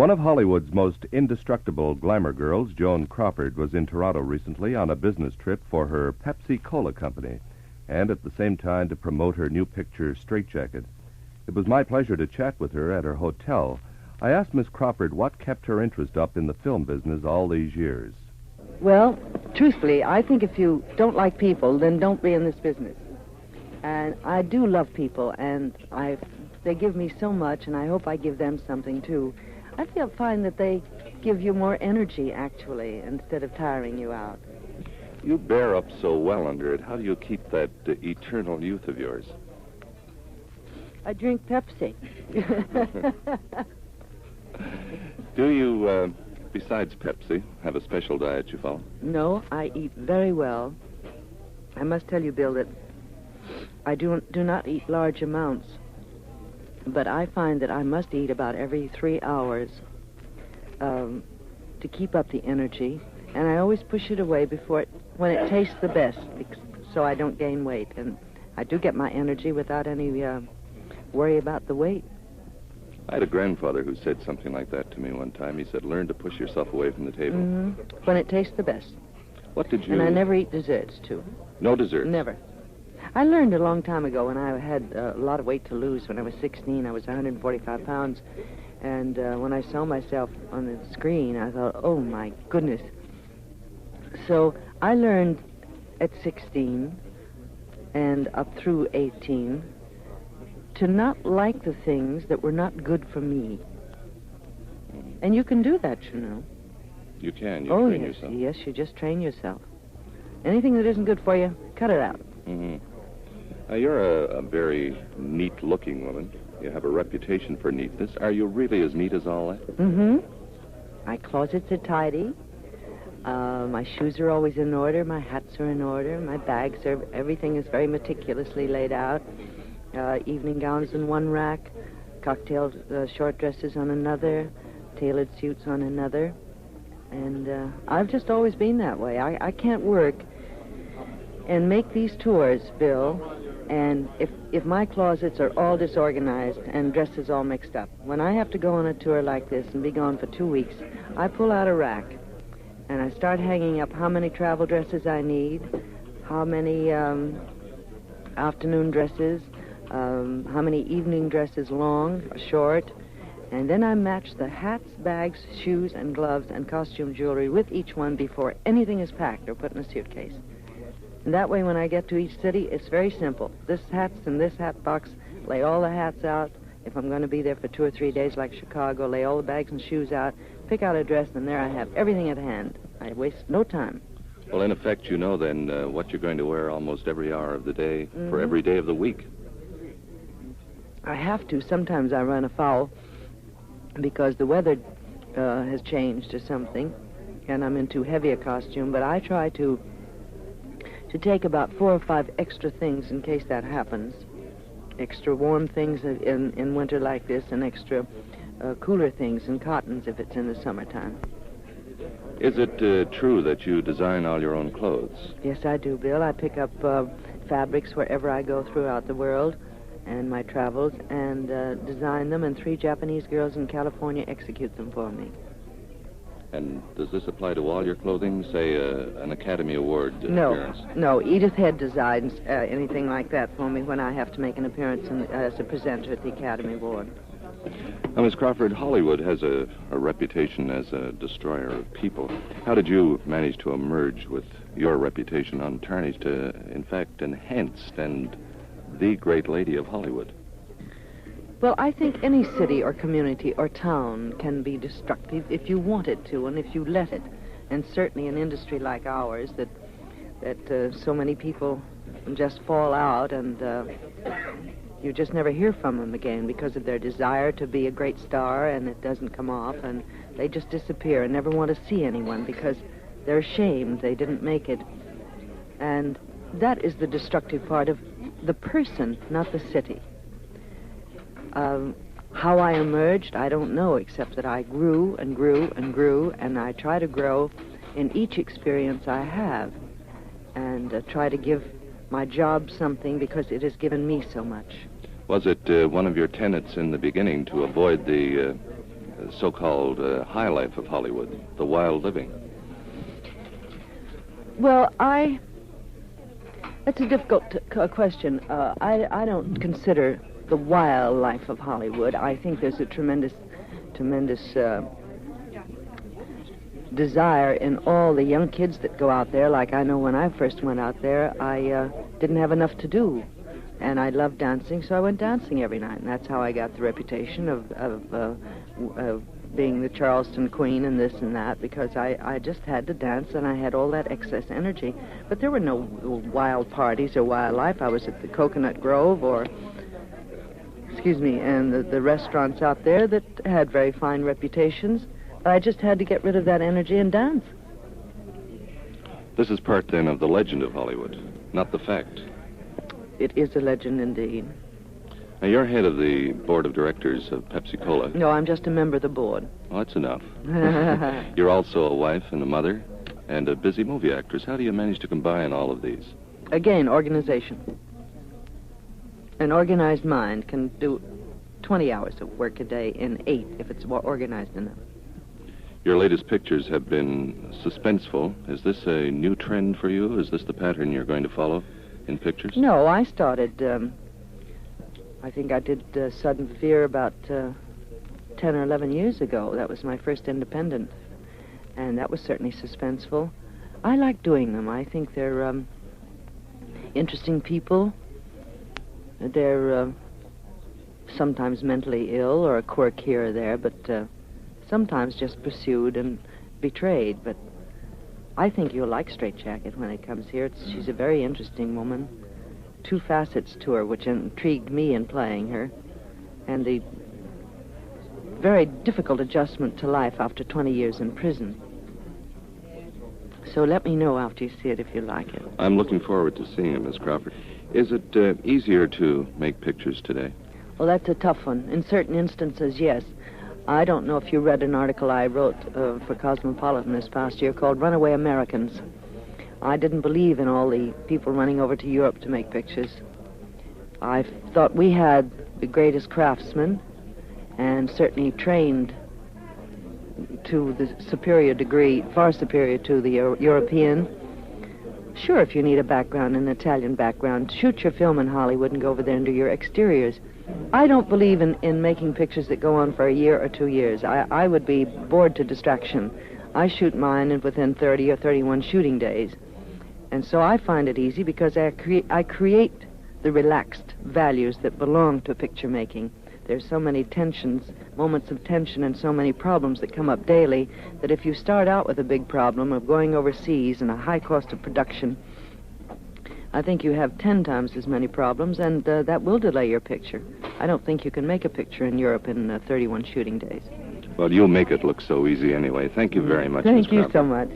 One of Hollywood's most indestructible glamour girls, Joan Crawford, was in Toronto recently on a business trip for her Pepsi-Cola company, and at the same time to promote her new picture, Straitjacket. It was my pleasure to chat with her at her hotel. I asked Miss Crawford what kept her interest up in the film business all these years. Well, truthfully, I think if you don't like people, then don't be in this business. And I do love people, and they give me so much, and I hope I give them something, too. I find that they give you more energy, actually, instead of tiring you out. You bear up so well under it. How do you keep that eternal youth of yours? I drink Pepsi. Do you, besides Pepsi, have a special diet you follow? No, I eat very well. I must tell you, Bill, that I do not eat large amounts, but I find that I must eat about every 3 hours to keep up the energy, and I always push it away when it tastes the best, so I don't gain weight. And I do get my energy without any worry about the weight. I had a grandfather who said something like that to me one time. He said, learn to push yourself away from the table. Mm-hmm. When it tastes the best. What did you... And I never eat desserts, too. No desserts? Never. I learned a long time ago when I had a lot of weight to lose. When I was 16, I was 145 pounds. And when I saw myself on the screen, I thought, oh, my goodness. So I learned at 16 and up through 18 to not like the things that were not good for me. And you can do that, you know. You can. You train yourself. Yes, you just train yourself. Anything that isn't good for you, cut it out. Mm-hmm. Now, you're a very neat-looking woman. You have a reputation for neatness. Are you really as neat as all that? Mm-hmm. My closets are tidy. My shoes are always in order. My hats are in order. My bags are... Everything is very meticulously laid out. Evening gowns in one rack, cocktail short dresses on another, tailored suits on another. And I've just always been that way. I can't work and make these tours, Bill, and if my closets are all disorganized and dresses all mixed up. When I have to go on a tour like this and be gone for 2 weeks, I pull out a rack and I start hanging up how many travel dresses I need, how many afternoon dresses, how many evening dresses, long or short, and then I match the hats, bags, shoes, and gloves and costume jewelry with each one before anything is packed or put in a suitcase. And that way, when I get to each city, it's very simple. This hat's in this hat box, lay all the hats out. If I'm going to be there for 2 or 3 days like Chicago, lay all the bags and shoes out, pick out a dress, and there I have everything at hand. I waste no time. Well, in effect, you know then what you're going to wear almost every hour of the day for every day of the week. I have to. Sometimes I run afoul because the weather has changed or something, and I'm in too heavy a costume, but I try to take about 4 or 5 extra things in case that happens. Extra warm things in winter like this, and extra cooler things and cottons if it's in the summertime. Is it true that you design all your own clothes? Yes, I do, Bill. I pick up fabrics wherever I go throughout the world and my travels, and design them, and 3 Japanese girls in California execute them for me. And does this apply to all your clothing, say an Academy Award appearance? No. Edith Head designs anything like that for me when I have to make an appearance as a presenter at the Academy Award. Now, Miss Crawford, Hollywood has a reputation as a destroyer of people. How did you manage to emerge with your reputation untarnished, in fact, enhanced, and the great lady of Hollywood? Well, I think any city or community or town can be destructive if you want it to and if you let it. And certainly an industry like ours that so many people just fall out and you just never hear from them again because of their desire to be a great star, and it doesn't come off, and they just disappear and never want to see anyone because they're ashamed they didn't make it. And that is the destructive part of the person, not the city. How I emerged, I don't know, except that I grew and grew and grew, and I try to grow in each experience I have, and try to give my job something because it has given me so much. Was it one of your tenets in the beginning to avoid the so-called high life of Hollywood, the wild living? Well, that's a difficult question. I don't consider the wild life of Hollywood. I think there's a tremendous desire in all the young kids that go out there. Like I know when I first went out there, I didn't have enough to do. And I loved dancing, so I went dancing every night. And that's how I got the reputation of being the Charleston queen and this and that, because I just had to dance and I had all that excess energy. But there were no wild parties or wild life. I was at the Coconut Grove and the restaurants out there that had very fine reputations. But I just had to get rid of that energy and dance. This is part, then, of the legend of Hollywood, not the fact. It is a legend indeed. Now, you're head of the board of directors of Pepsi-Cola. No, I'm just a member of the board. Well, that's enough. You're also a wife and a mother and a busy movie actress. How do you manage to combine all of these? Again, organization. An organized mind can do 20 hours of work a day in 8 if it's organized enough. Your latest pictures have been suspenseful. Is this a new trend for you? Is this the pattern you're going to follow in pictures? No, I started, I think I did Sudden Fear about 10 or 11 years ago. That was my first independent, and that was certainly suspenseful. I like doing them. I think they're interesting people. They're sometimes mentally ill or a quirk here or there, but sometimes just pursued and betrayed. But I think you'll like Straight Jacket when it comes here. She's a very interesting woman. 2 facets to her which intrigued me in playing her, and the very difficult adjustment to life after 20 years in prison. So let me know after you see it if you like it. I'm looking forward to seeing it, Miss Crawford. Is it easier to make pictures today? Well, that's a tough one. In certain instances, yes. I don't know if you read an article I wrote for Cosmopolitan this past year called Runaway Americans. I didn't believe in all the people running over to Europe to make pictures. I thought we had the greatest craftsmen and certainly trained to the superior degree, far superior to the European. Sure, if you need a background, an Italian background, shoot your film in Hollywood and go over there and do your exteriors. I don't believe in making pictures that go on for a year or 2 years. I would be bored to distraction. I shoot mine within 30 or 31 shooting days. And so I find it easy because I create the relaxed values that belong to picture making. There's so many tensions, moments of tension, and so many problems that come up daily that if you start out with a big problem of going overseas and a high cost of production, I think you have 10 times as many problems, and that will delay your picture. I don't think you can make a picture in Europe in 31 shooting days. Well, you'll make it look so easy anyway. Thank you very much, Miss Thank you Crawford. so much.